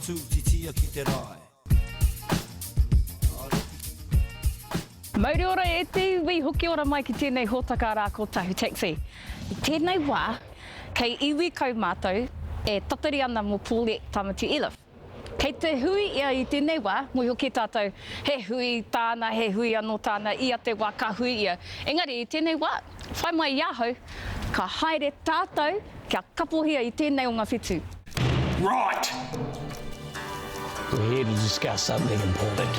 tū titia ki te rai. Mauri ora e te iwi hoki ora mai ki tēnei hōtaka rā ko Tahu Taxi. I tēnei wā, kei iwi kau mātou e tatari ana mo Paulette Tamatie-Elliffe. Kei te hui ia i tēnei wā, mo hoki tātou, he hui tāna, he hui anō tāna, ia te wā ka hui ia. Engari i tēnei wā, whai mai i ahau, ka haere tātou kia kapohia i tēnei o ngā whetū. Right! We're here to discuss something important.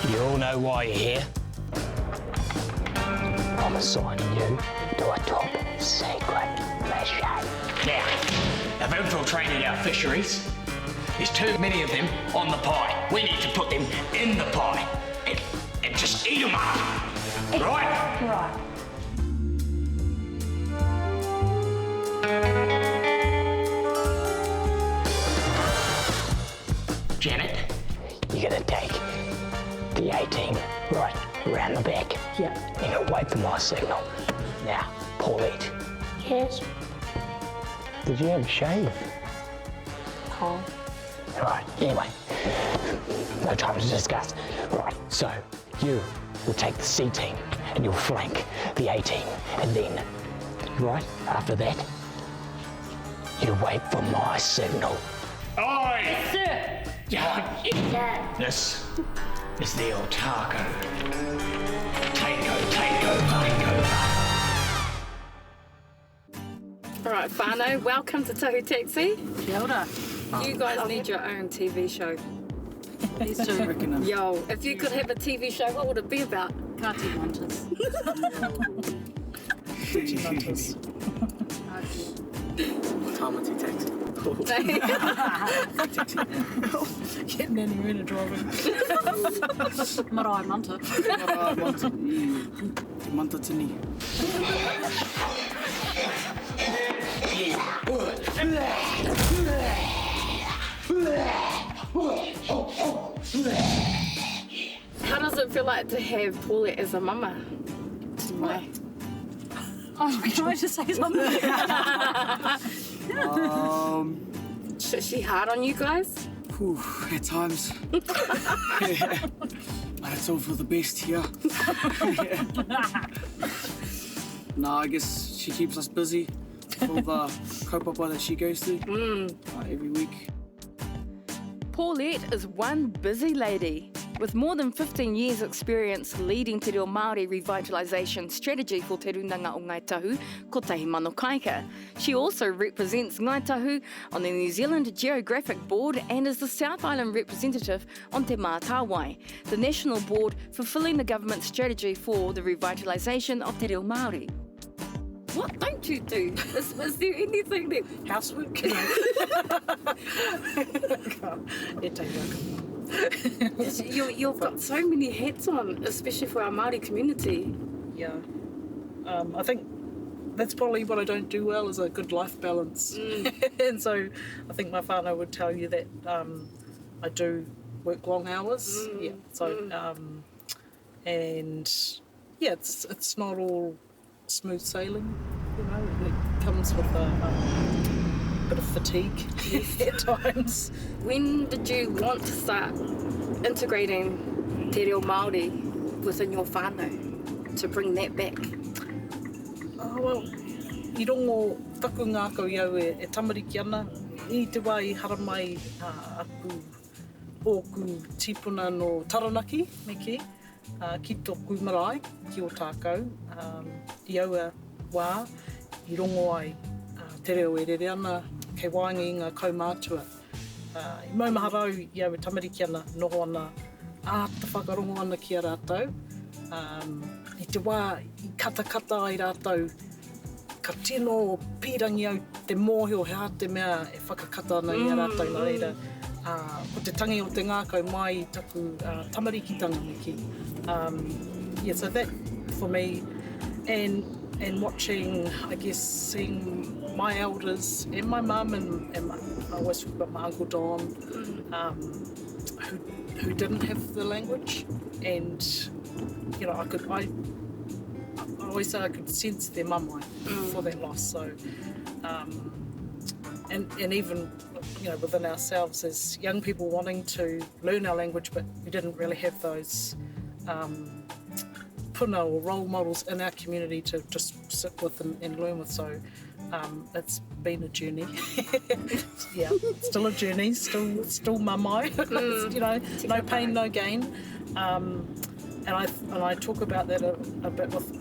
You all know why you're here? I'm assigning you to a top secret mission. Now, they've infiltrated our fisheries. There's too many of them on the pie. We need to put them in the pie and just eat them up. Right? Right. Janet? You're gonna take the 18 right around the back. Yeah. You're gonna wait for my signal. Now, Paulette. Yes. Did you have a shave? Oh. Right, anyway, no time to discuss. Right, so you will take the C team and you'll flank the A team, and then, right after that, you wait for my signal. Oi! Sir. Yeah. This is the old taco. Takeover. Alright, whānau, welcome to Tahu Taxi. Kia ora. You guys need your own TV show. These two reckon them. Yo, if you could have a TV show, what would it be about? Kati hunters. Kati hunters. Tamatie-Taxi. Getting anywhere to driving. Marae Manta. Manta tini. How does it feel like to have Paulette as a mama? What? Oh, can I just say something? Is she hard on you guys? Whew, at times. Yeah. It's all for the best here. No, I guess she keeps us busy with all the kaupapa that she goes through every week. Paulette is one busy lady. With more than 15 years' experience leading Te Reo Māori revitalisation strategy for Te Runanga o Ngai Tahu, ko Tahi Mano Kaika. She also represents Ngai Tahu on the New Zealand Geographic Board and is the South Island representative on Te Mātāwai, the national board fulfilling the government strategy for the revitalisation of Te Reo Māori. What don't you do? Is there anything that... Housework. You've got so many hats on, especially for our Māori community. Yeah. I think that's probably what I don't do well, is a good life balance. And so I think my whānau would tell you that I do work long hours. Yeah. So and yeah, it's not all smooth sailing, you know. It comes with a bit of fatigue at times. When did you want to start integrating Te Reo Māori within your whānau to bring that back? Oh, well, I rongo taku ngākau iau e tamariki ana. I te wā I hara mai aku ōku tipuna no Taranaki, me ki. Ki tōku marae, ki o tākau. I aua wā, I rongo ai te reo e rere ana, kei wāngi I ngā kaumātua. I maumaharau I aua tamariki ana, noho ana, te whakarongo ana ki a rātou. I te wā, I katakata ai rātou, ka tino pīrangi au te mōhio hea te mea e whakakata ana I a rātou nā reira. Ko te tangi o te ngākau mai I taku tamarikitanga me ki. Yeah, so that for me, and watching, I guess, seeing my elders and my mum and I always talk about my Uncle Don, who didn't have the language, and you know, I always say I could sense their mum for that loss. So, and even within ourselves as young people wanting to learn our language, but we didn't really have those puna or role models in our community to just sit with and learn with. So it's been a journey. Yeah, still a journey, still mamai. No pain, no gain. And I talk about that a bit with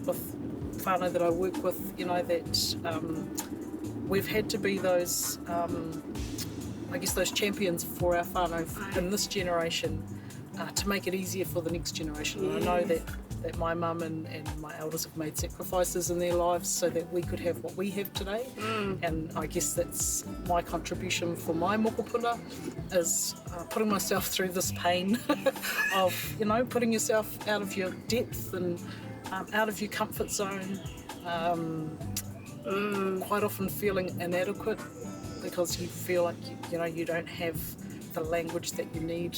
whānau that I work with, that we've had to be those, those champions for our whānau in this generation to make it easier for the next generation. And I know that my mum and my elders have made sacrifices in their lives so that we could have what we have today. And I guess that's my contribution for my mokopuna, is putting myself through this pain of, putting yourself out of your depth and out of your comfort zone, quite often feeling inadequate because you feel like you don't have the language that you need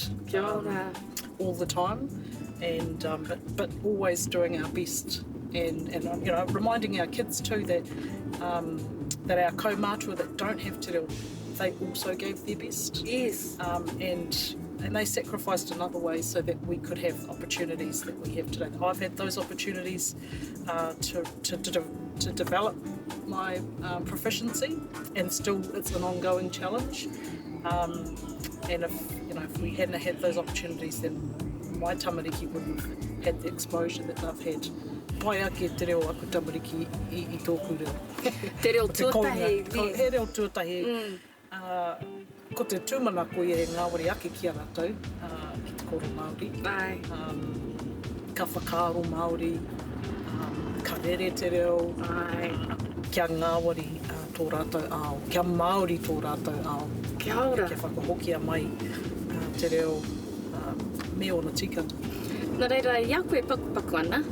all the time, and but always doing our best, and reminding our kids too that that our kaumātua that don't have te reo, they also gave their best. Yes. And they sacrificed in other ways so that we could have opportunities that we have today. I've had those opportunities to develop my proficiency, and still it's an ongoing challenge. And if we hadn't had those opportunities, then my tamariki wouldn't have had the exposure that they've had. Pai ake te reo aku tamariki i tōku reo. Te reo tuatahi. He reo tuatahi. Ko te tūmanako i e ngāwari ake ki a rātou, ki te koro Māori. Ai. Ka whakaaro Māori, ka rere te reo, kia ngāwari tō rātou ao, kia Māori tō rātou ao. Kia ora. Kia whakahokia mai te reo me o na tikanga. Nā reira, i a koe pakupaku ana.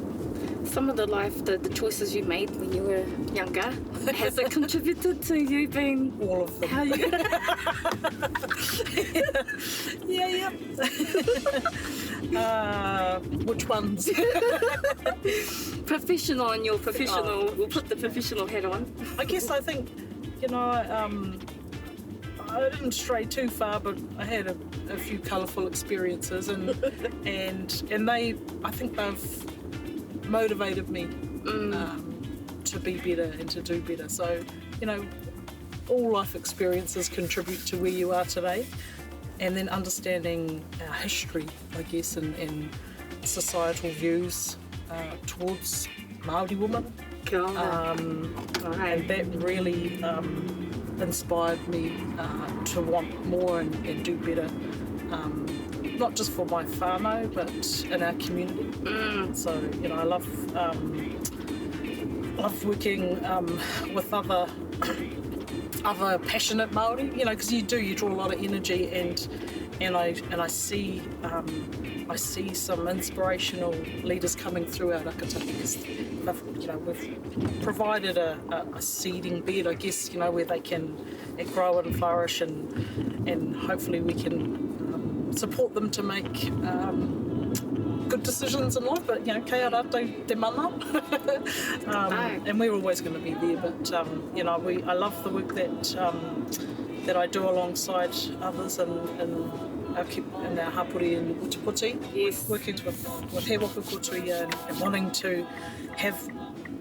Some of the choices you made when you were younger, has it contributed to you being all of them? How you? Yeah. Which ones? Professional and your professional. We'll put the professional hat on. I guess I think, I didn't stray too far, but I had a few colourful experiences, and they, I think they've motivated me to be better and to do better. So, all life experiences contribute to where you are today, and then understanding our history, I guess, and societal views towards Māori women. And that really inspired me to want more and do better. Not just for my whānau, but in our community. So, I love working with other passionate Māori, because you draw a lot of energy, and I see some inspirational leaders coming through our rakataki, because we've provided a seeding bed, I guess, where they can grow and flourish, and hopefully we can support them to make good decisions in life. But kei a rātou te mana, and we're always going to be there. But I love the work that I do alongside others in our hapuri in Utupoti. Yes. Working with He Waka Kotuia and wanting to have,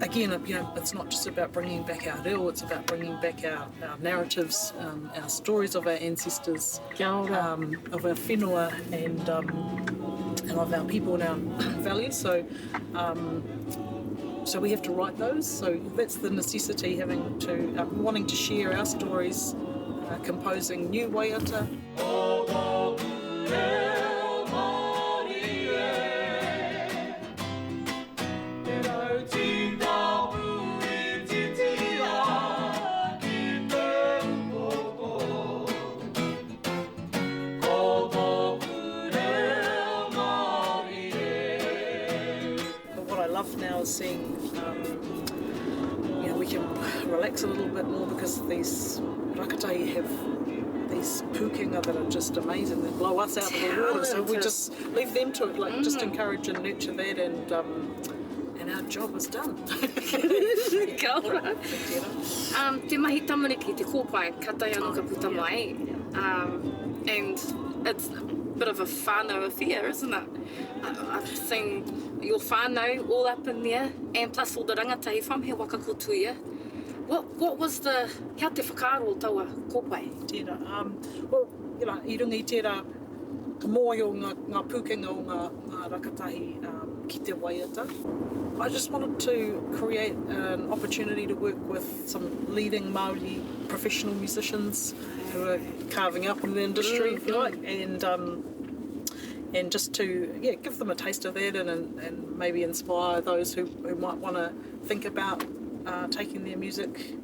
again, it's not just about bringing back our reo, it's about bringing back our narratives, our stories of our ancestors, of our whenua, and of our people and our values. So we have to write those. So that's the necessity, wanting to share our stories, composing new waiata. Now seeing we can relax a little bit more, because these rakatai have these pukinga that are just amazing, that blow us out of the water, so we just leave them to it, just encourage and nurture that, and our job is done. Kia ora. Te mahi tamariki, te kōpai, katai anō ka puta mai. And it's a bit of a whānau affair, isn't it? I've seen your whānau all up in there, and plus all the rangatahi from he waka kotuia. What was the, hea te whakaaro taua kōpai? Tērā. Well, I runga I tērā moe o ngā pūkenga o ngā rakatahi ki te waiata. I just wanted to create an opportunity to work with some leading Māori professional musicians who are carving up in the industry, if you like, and just to give them a taste of that and maybe inspire those who might want to think about taking their music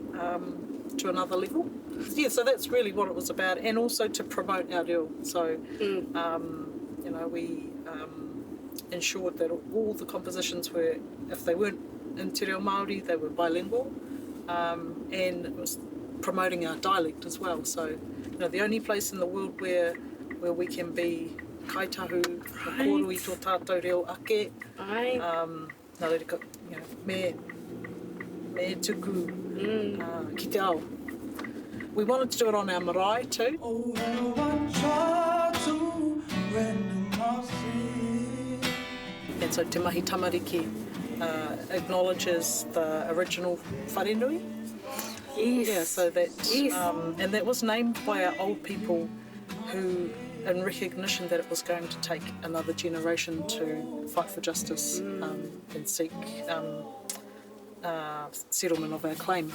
to another level. So that's really what it was about, and also to promote our reo. So, we ensured that all the compositions were, if they weren't in te reo Māori, they were bilingual, and it was promoting our dialect as well. So, the only place in the world where we can be kai tahu, korui tō tātou reo ake, nā reira, me tuku ki te ao. We wanted to do it on our marae too. And so Te Mahi Tamariki acknowledges the original wharenui. Yes. Yeah, so that, and that was named by our old people who, in recognition that it was going to take another generation to fight for justice and seek settlement of our claim.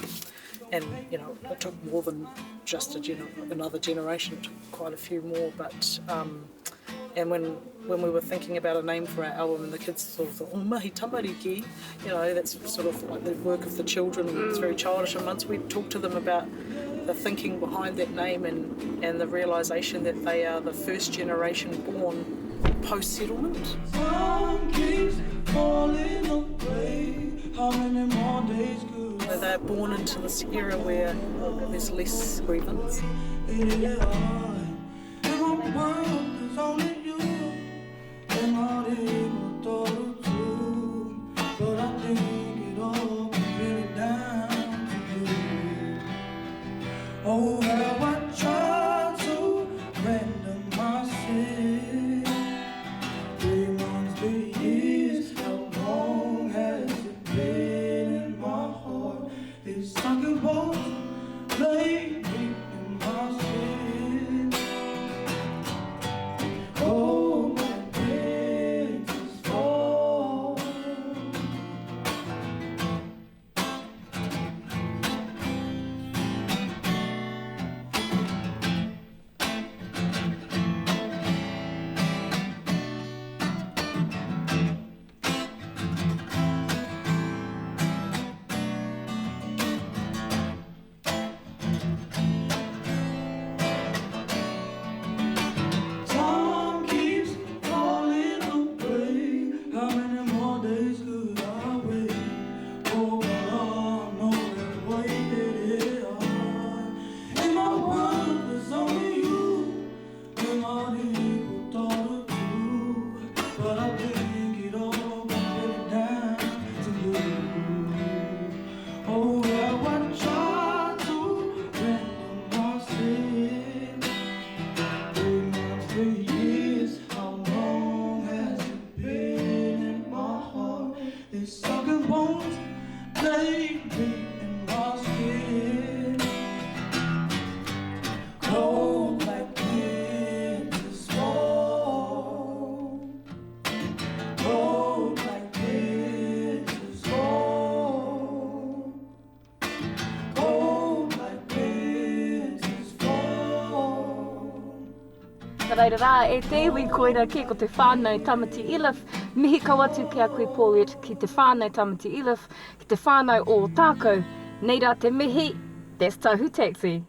And, it took more than just another generation, it took quite a few more, but and when we were thinking about a name for our album, and the kids sort of thought, mahi tamariki, that's sort of like the work of the children, and it's very childish, and once we talked to them about the thinking behind that name and the realisation that they are the first generation born post-settlement. They're born into this era where there's less grievance. Reira rā, te iwi koira ki ko te whānau Tamatie-Elliffe, mihi kawatu ki a koe Paulette ki te whānau Tamatie-Elliffe, ki te whānau o tākou. Nei rā te mihi, that's Tahu Taxi.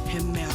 He mea